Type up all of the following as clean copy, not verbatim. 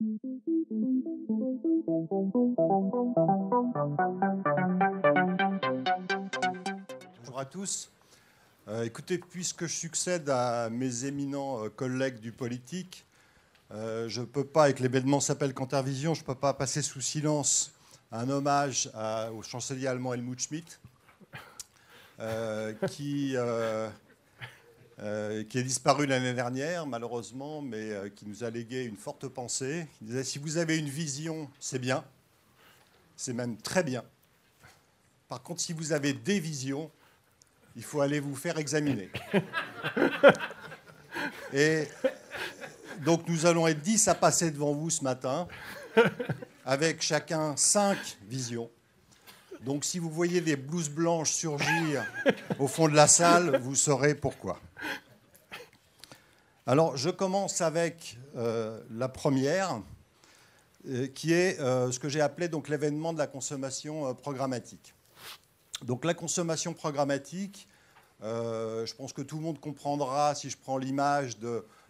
Bonjour à tous. Écoutez, puisque je succède à mes éminents collègues du politique, je ne peux pas, avec l'événement s'appelle Cantarvision, je ne peux pas passer sous silence un hommage au chancelier allemand Helmut Schmidt, qui est disparu l'année dernière, malheureusement, mais qui nous a légué une forte pensée. Il disait, si vous avez une vision, c'est bien, c'est même très bien. Par contre, si vous avez des visions, il faut aller vous faire examiner. Et donc nous allons être 10 à passer devant vous ce matin, avec chacun 5 visions. Donc si vous voyez des blouses blanches surgir au fond de la salle, vous saurez pourquoi. Alors je commence avec la première, qui est ce que j'ai appelé donc, l'événement de la consommation programmatique. Donc la consommation programmatique, je pense que tout le monde comprendra si je prends l'image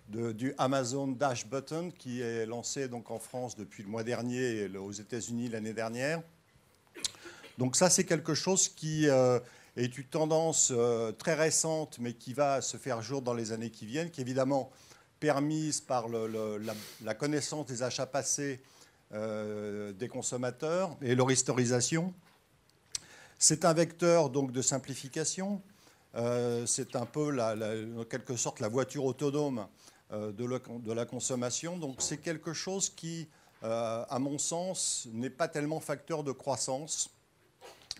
du Amazon Dash Button qui est lancé donc en France depuis le mois dernier et aux États-Unis l'année dernière. Donc ça, c'est quelque chose qui est une tendance très récente, mais qui va se faire jour dans les années qui viennent, qui est évidemment permise par la connaissance des achats passés des consommateurs et leur historisation. C'est un vecteur donc, de simplification. C'est un peu, en quelque sorte, la voiture autonome de la consommation. Donc c'est quelque chose qui, à mon sens, n'est pas tellement facteur de croissance,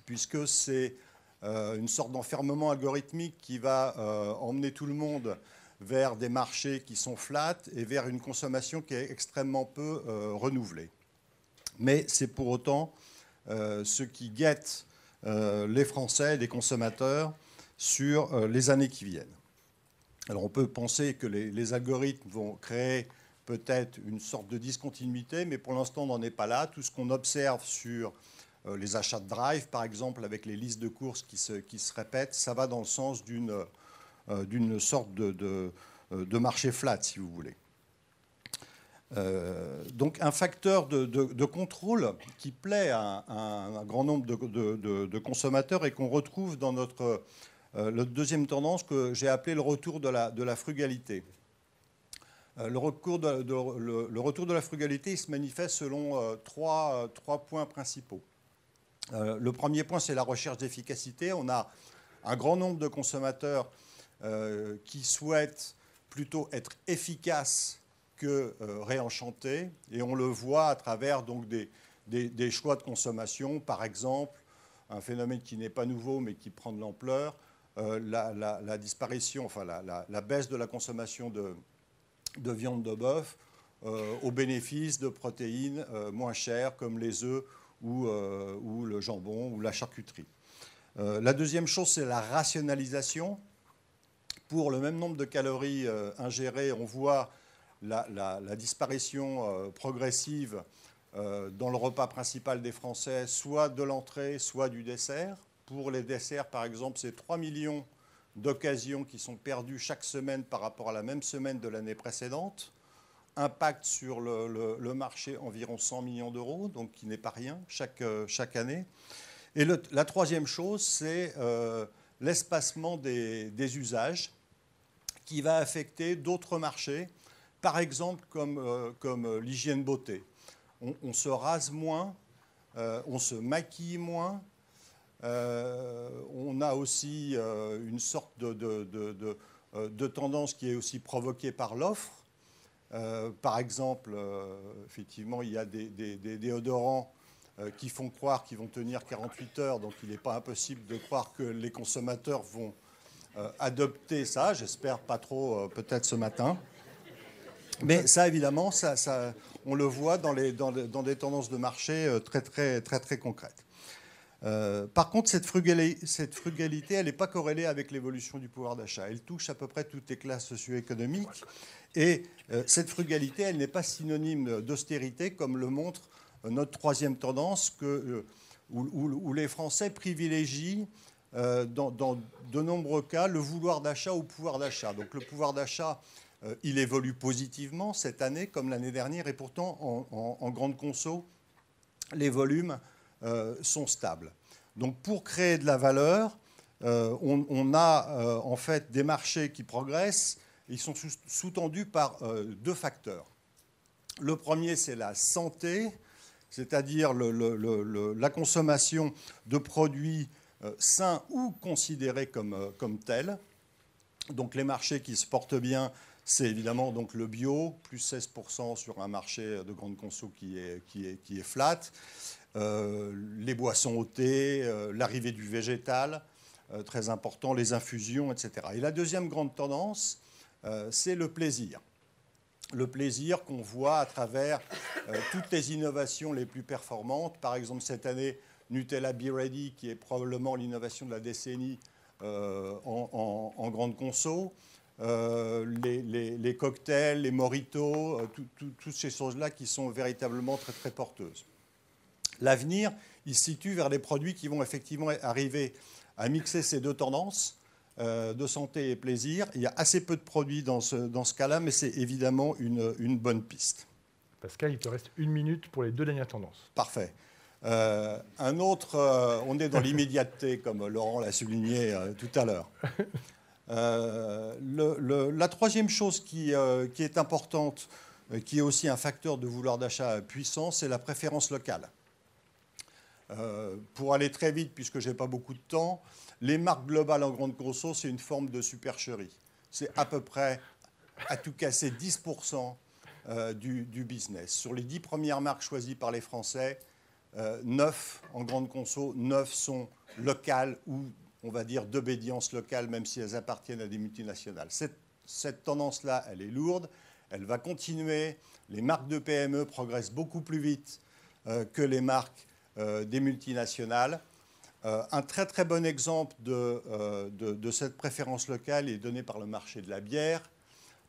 puisque c'est une sorte d'enfermement algorithmique qui va emmener tout le monde vers des marchés qui sont flats et vers une consommation qui est extrêmement peu renouvelée. Mais c'est pour autant ce qui guette les Français, les consommateurs, sur les années qui viennent. Alors on peut penser que les algorithmes vont créer peut-être une sorte de discontinuité, mais pour l'instant on n'en est pas là. Tout ce qu'on observe sur les achats de drive, par exemple, avec les listes de courses qui se répètent, ça va dans le sens d'une sorte de marché flat, si vous voulez. Donc un facteur de contrôle qui plaît à un grand nombre de consommateurs et qu'on retrouve dans notre deuxième tendance que j'ai appelée le retour de la frugalité. Le retour de la frugalité il se manifeste selon trois points principaux. Le premier point, c'est la recherche d'efficacité. On a un grand nombre de consommateurs qui souhaitent plutôt être efficaces que réenchantés. Et on le voit à travers donc, des choix de consommation. Par exemple, un phénomène qui n'est pas nouveau mais qui prend de l'ampleur, la disparition, enfin la baisse de la consommation de viande de bœuf au bénéfice de protéines moins chères comme les œufs ou le jambon ou la charcuterie. La deuxième chose, c'est la rationalisation. Pour le même nombre de calories ingérées, on voit la disparition progressive dans le repas principal des Français, soit de l'entrée, soit du dessert. Pour les desserts, par exemple, c'est 3 millions d'occasions qui sont perdues chaque semaine par rapport à la même semaine de l'année précédente. Impact sur le marché environ 100 millions d'euros, donc qui n'est pas rien chaque année. Et la troisième chose, c'est l'espacement des usages qui va affecter d'autres marchés, par exemple comme l'hygiène beauté. On se rase moins, on se maquille moins, on a aussi une sorte de tendance qui est aussi provoquée par l'offre. Par exemple, effectivement, il y a des déodorants qui font croire qu'ils vont tenir 48 heures, donc il n'est pas impossible de croire que les consommateurs vont adopter ça. J'espère pas trop, peut-être ce matin. Mais ça, évidemment, on le voit dans des tendances de marché très concrètes. Par contre, cette frugalité, elle n'est pas corrélée avec l'évolution du pouvoir d'achat. Elle touche à peu près toutes les classes socio-économiques. Et cette frugalité, elle n'est pas synonyme d'austérité, comme le montre notre troisième tendance, où les Français privilégient, dans de nombreux cas, le vouloir d'achat au pouvoir d'achat. Donc le pouvoir d'achat il évolue positivement cette année comme l'année dernière, et pourtant en grande conso, les volumes sont stables. Donc pour créer de la valeur, on a en fait des marchés qui progressent. Ils sont sous-tendus par deux facteurs. Le premier, c'est la santé, c'est-à-dire la consommation de produits sains ou considérés comme tels. Donc les marchés qui se portent bien, c'est évidemment donc le bio, plus 16% sur un marché de grande conso qui est flat. Les boissons au thé, l'arrivée du végétal, très important, les infusions, etc. Et la deuxième grande tendance, c'est le plaisir. Le plaisir qu'on voit à travers toutes les innovations les plus performantes. Par exemple, cette année, Nutella Be Ready, qui est probablement l'innovation de la décennie en grande conso. Les cocktails, les mojitos, toutes ces choses-là qui sont véritablement très, très porteuses. L'avenir, il se situe vers des produits qui vont effectivement arriver à mixer ces deux tendances de santé et plaisir. Il y a assez peu de produits dans ce cas-là, mais c'est évidemment une bonne piste. Pascal, il te reste 1 minute pour les 2 dernières tendances. Parfait. Un autre, on est dans l'immédiateté, comme Laurent l'a souligné tout à l'heure. La troisième chose qui est importante, qui est aussi un facteur de vouloir d'achat puissant, c'est la préférence locale. Pour aller très vite, puisque je n'ai pas beaucoup de temps, les marques globales en grande conso, c'est une forme de supercherie. C'est à peu près, à tout casser, 10% du business. Sur les 10 premières marques choisies par les Français, 9 en grande conso, 9 sont locales ou, on va dire, d'obédience locale, même si elles appartiennent à des multinationales. Cette tendance-là, elle est lourde, elle va continuer. Les marques de PME progressent beaucoup plus vite que les marques des multinationales. Un très très bon exemple de cette préférence locale est donné par le marché de la bière.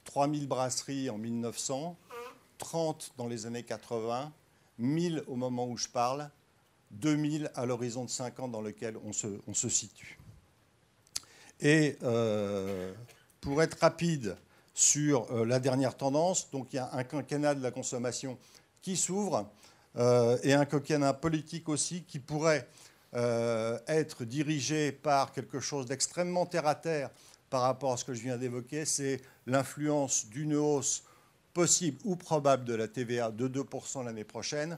3000 brasseries en 1900, 30 dans les années 80, 1000 au moment où je parle, 2000 à l'horizon de 5 ans dans lequel on se situe. Et pour être rapide sur la dernière tendance, donc il y a un quinquennat de la consommation qui s'ouvre et un quinquennat politique aussi qui pourrait être dirigé par quelque chose d'extrêmement terre-à-terre par rapport à ce que je viens d'évoquer, c'est l'influence d'une hausse possible ou probable de la TVA de 2% l'année prochaine.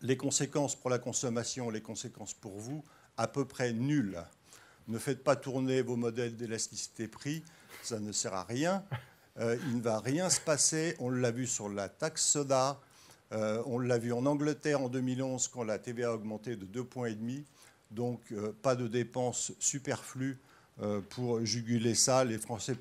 Les conséquences pour la consommation, les conséquences pour vous, à peu près nulles. Ne faites pas tourner vos modèles d'élasticité prix, ça ne sert à rien. Il ne va rien se passer. On l'a vu sur la taxe soda, on l'a vu en Angleterre en 2011 quand la TVA a augmenté de 2,5 points. Donc pas de dépenses superflues pour juguler ça. Les Français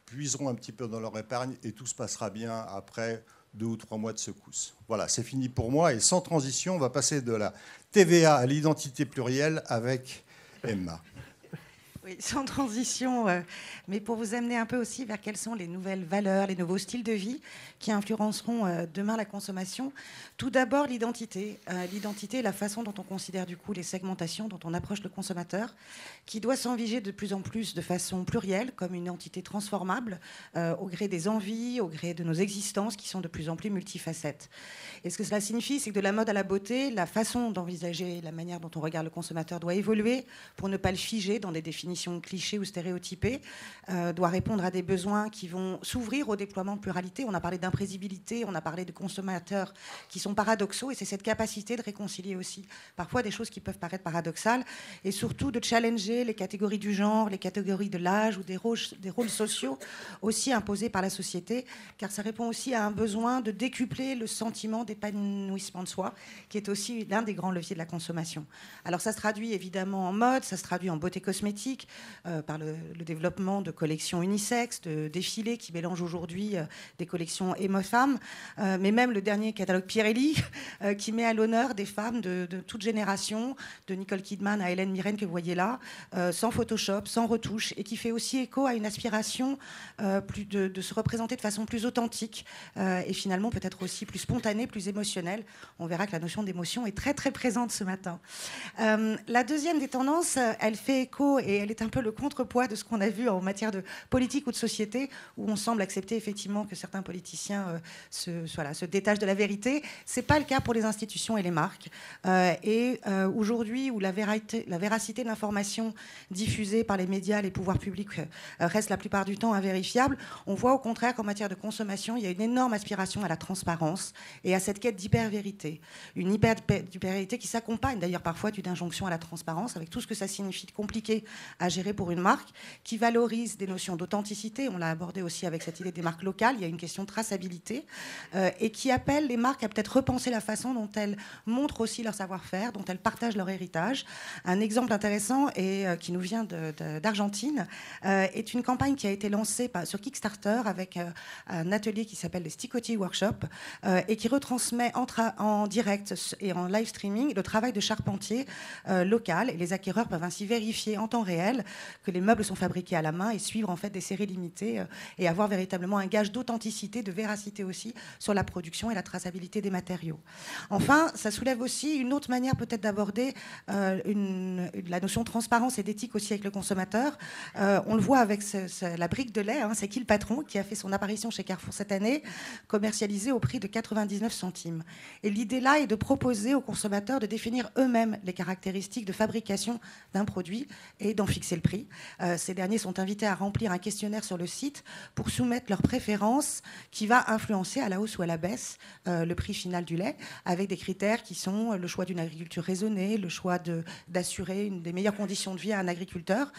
puiseront un petit peu dans leur épargne et tout se passera bien après 2 ou 3 mois de secousse. Voilà, c'est fini pour moi. Et sans transition, on va passer de la TVA à l'identité plurielle avec Emma. Oui, sans transition, mais pour vous amener un peu aussi vers quelles sont les nouvelles valeurs, les nouveaux styles de vie qui influenceront demain la consommation. Tout d'abord, l'identité. L'identité, la façon dont on considère du coup les segmentations, dont on approche le consommateur, qui doit s'envisager de plus en plus de façon plurielle, comme une entité transformable, au gré des envies, au gré de nos existences, qui sont de plus en plus multifacettes. Et ce que cela signifie, c'est que de la mode à la beauté, la façon d'envisager la manière dont on regarde le consommateur doit évoluer pour ne pas le figer dans des définitions clichés ou stéréotypées, doit répondre à des besoins qui vont s'ouvrir au déploiement de pluralité. On a parlé d'imprévisibilité, on a parlé de consommateurs qui sont paradoxaux, et c'est cette capacité de réconcilier aussi parfois des choses qui peuvent paraître paradoxales, et surtout de challenger les catégories du genre, les catégories de l'âge ou des rôles sociaux aussi imposés par la société, car ça répond aussi à un besoin de décupler le sentiment d'épanouissement de soi, qui est aussi l'un des grands leviers de la consommation. Alors ça se traduit évidemment en mode, ça se traduit en beauté cosmétique, par le développement de collections unisexes, de défilés qui mélangent aujourd'hui des collections homme-femme, mais même le dernier catalogue Pirelli qui met à l'honneur des femmes de toute génération, de Nicole Kidman à Hélène Mirren que vous voyez là, sans Photoshop, sans retouche, et qui fait aussi écho à une aspiration de se représenter de façon plus authentique et finalement peut-être aussi plus spontanée, plus émotionnelle. On verra que la notion d'émotion est très très présente ce matin. La deuxième des tendances, elle fait écho et elle est est un peu le contrepoids de ce qu'on a vu en matière de politique ou de société, où on semble accepter effectivement que certains politiciens se détachent de la vérité. Ce n'est pas le cas pour les institutions et les marques. Aujourd'hui, où la véracité de l'information diffusée par les médias, les pouvoirs publics, reste la plupart du temps invérifiable, on voit au contraire qu'en matière de consommation, il y a une énorme aspiration à la transparence et à cette quête d'hyper-vérité. Une hyper-vérité qui s'accompagne d'ailleurs parfois d'une injonction à la transparence, avec tout ce que ça signifie de compliqué à gérer pour une marque, qui valorise des notions d'authenticité, on l'a abordé aussi avec cette idée des marques locales, il y a une question de traçabilité, et qui appelle les marques à peut-être repenser la façon dont elles montrent aussi leur savoir-faire, dont elles partagent leur héritage. Un exemple intéressant, et qui nous vient d'Argentine, est une campagne qui a été lancée sur Kickstarter avec un atelier qui s'appelle les Sticotti Workshop, et qui retransmet en direct et en live streaming le travail de charpentier local, et les acquéreurs peuvent ainsi vérifier en temps réel que les meubles sont fabriqués à la main et suivre en fait des séries limitées et avoir véritablement un gage d'authenticité, de véracité aussi sur la production et la traçabilité des matériaux. Enfin, ça soulève aussi une autre manière peut-être d'aborder la notion de transparence et d'éthique aussi avec le consommateur. On le voit avec la brique de lait, c'est qui le patron, qui a fait son apparition chez Carrefour cette année, commercialisée au prix de 99 centimes. Et l'idée là est de proposer aux consommateurs de définir eux-mêmes les caractéristiques de fabrication d'un produit et d'en fixer le prix. Ces derniers sont invités à remplir un questionnaire sur le site pour soumettre leurs préférences qui va influencer à la hausse ou à la baisse le prix final du lait, avec des critères qui sont le choix d'une agriculture raisonnée, le choix d'assurer des meilleures conditions de vie à un agriculteur,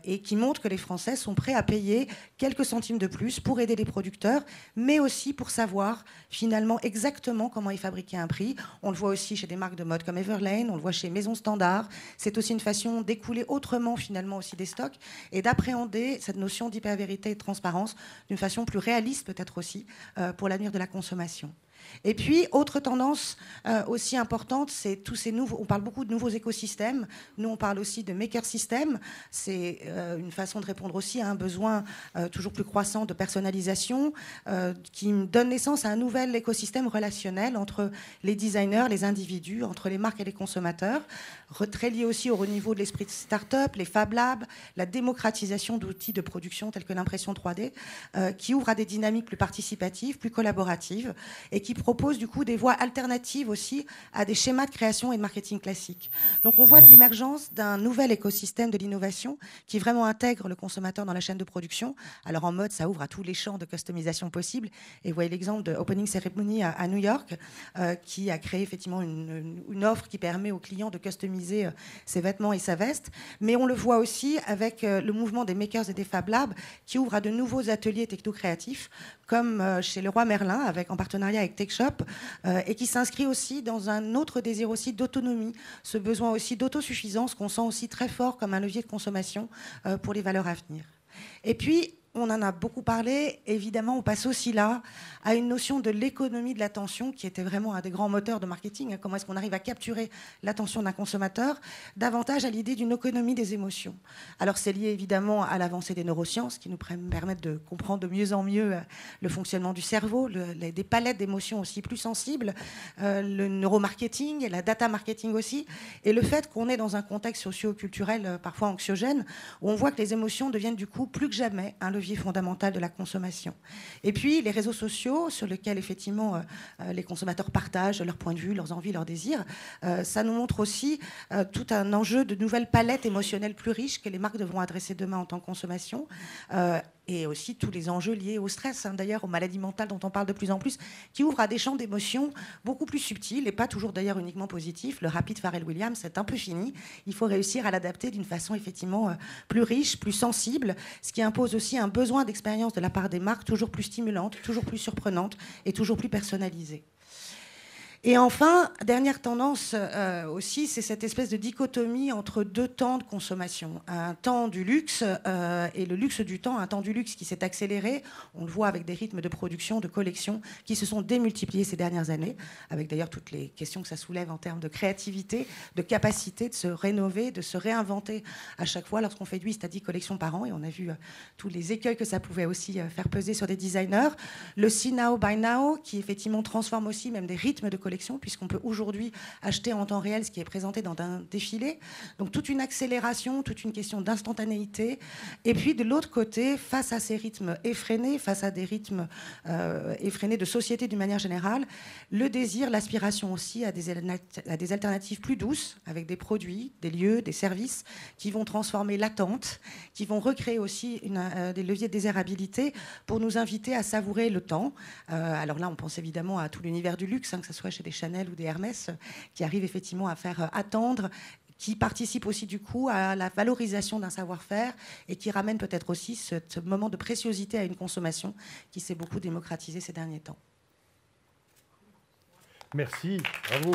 et qui montrent que les Français sont prêts à payer quelques centimes de plus pour aider les producteurs, mais aussi pour savoir finalement exactement comment est fabriqué un prix. On le voit aussi chez des marques de mode comme Everlane, on le voit chez Maison Standard. C'est aussi une façon d'écouler autrement finalement aussi des stocks et d'appréhender cette notion d'hyper-vérité et de transparence d'une façon plus réaliste peut-être aussi pour l'avenir de la consommation. Et puis, autre tendance aussi importante, c'est tous ces nouveaux... On parle beaucoup de nouveaux écosystèmes. Nous, on parle aussi de maker system. C'est une façon de répondre aussi à un besoin toujours plus croissant de personnalisation qui donne naissance à un nouvel écosystème relationnel entre les designers, les individus, entre les marques et les consommateurs. Très lié aussi au niveau de l'esprit de start-up, les Fab Labs, la démocratisation d'outils de production tels que l'impression 3D, qui ouvrent à des dynamiques plus participatives, plus collaboratives, et qui proposent du coup des voies alternatives aussi à des schémas de création et de marketing classiques. Donc on voit de l'émergence d'un nouvel écosystème de l'innovation qui vraiment intègre le consommateur dans la chaîne de production. Alors en mode, ça ouvre à tous les champs de customisation possibles. Et vous voyez l'exemple de Opening Ceremony à New York, qui a créé effectivement une offre qui permet aux clients de customiser ses vêtements et sa veste. Mais on le voit aussi avec le mouvement des makers et des Fab Labs qui ouvre à de nouveaux ateliers techno-créatifs, comme chez Leroy Merlin, en partenariat avec TechShop, et qui s'inscrit aussi dans un autre désir aussi d'autonomie, ce besoin aussi d'autosuffisance qu'on sent aussi très fort comme un levier de consommation pour les valeurs à venir. Et puis, on en a beaucoup parlé, évidemment, on passe aussi là à une notion de l'économie de l'attention qui était vraiment un des grands moteurs de marketing. Comment est-ce qu'on arrive à capturer l'attention d'un consommateur, davantage à l'idée d'une économie des émotions. Alors c'est lié évidemment à l'avancée des neurosciences qui nous permettent de comprendre de mieux en mieux le fonctionnement du cerveau, des palettes d'émotions aussi plus sensibles, le neuromarketing et la data marketing aussi, et le fait qu'on est dans un contexte socio-culturel parfois anxiogène, où on voit que les émotions deviennent du coup plus que jamais un levier fondamental de la consommation. Et puis les réseaux sociaux sur lesquels effectivement les consommateurs partagent leurs points de vue, leurs envies, leurs désirs, ça nous montre aussi tout un enjeu de nouvelles palettes émotionnelles plus riches que les marques devront adresser demain en tant que consommation. Et aussi tous les enjeux liés au stress, d'ailleurs aux maladies mentales dont on parle de plus en plus, qui ouvrent à des champs d'émotions beaucoup plus subtils et pas toujours d'ailleurs uniquement positifs. Le rapide Pharrell Williams, c'est un peu fini. Il faut réussir à l'adapter d'une façon effectivement plus riche, plus sensible, ce qui impose aussi un besoin d'expérience de la part des marques toujours plus stimulante, toujours plus surprenante et toujours plus personnalisée. Et enfin, dernière tendance aussi, c'est cette espèce de dichotomie entre deux temps de consommation. Un temps du luxe et le luxe du temps, un temps du luxe qui s'est accéléré. On le voit avec des rythmes de production, de collection qui se sont démultipliés ces dernières années, avec d'ailleurs toutes les questions que ça soulève en termes de créativité, de capacité de se rénover, de se réinventer à chaque fois lorsqu'on fait 8 à 10 collections par an. Et on a vu tous les écueils que ça pouvait aussi faire peser sur des designers. Le see now, buy now, qui effectivement transforme aussi même des rythmes de collection collection, puisqu'on peut aujourd'hui acheter en temps réel ce qui est présenté dans un défilé. Donc toute une accélération, toute une question d'instantanéité. Et puis de l'autre côté, face à ces rythmes effrénés, face à des rythmes effrénés de société d'une manière générale, le désir, l'aspiration aussi à des alternatives plus douces, avec des produits, des lieux, des services qui vont transformer l'attente, qui vont recréer aussi des leviers de désirabilité pour nous inviter à savourer le temps. Alors là, on pense évidemment à tout l'univers du luxe, que ce soit chez des Chanel ou des Hermès, qui arrivent effectivement à faire attendre, qui participent aussi du coup à la valorisation d'un savoir-faire et qui ramènent peut-être aussi ce moment de préciosité à une consommation qui s'est beaucoup démocratisée ces derniers temps. Merci, bravo.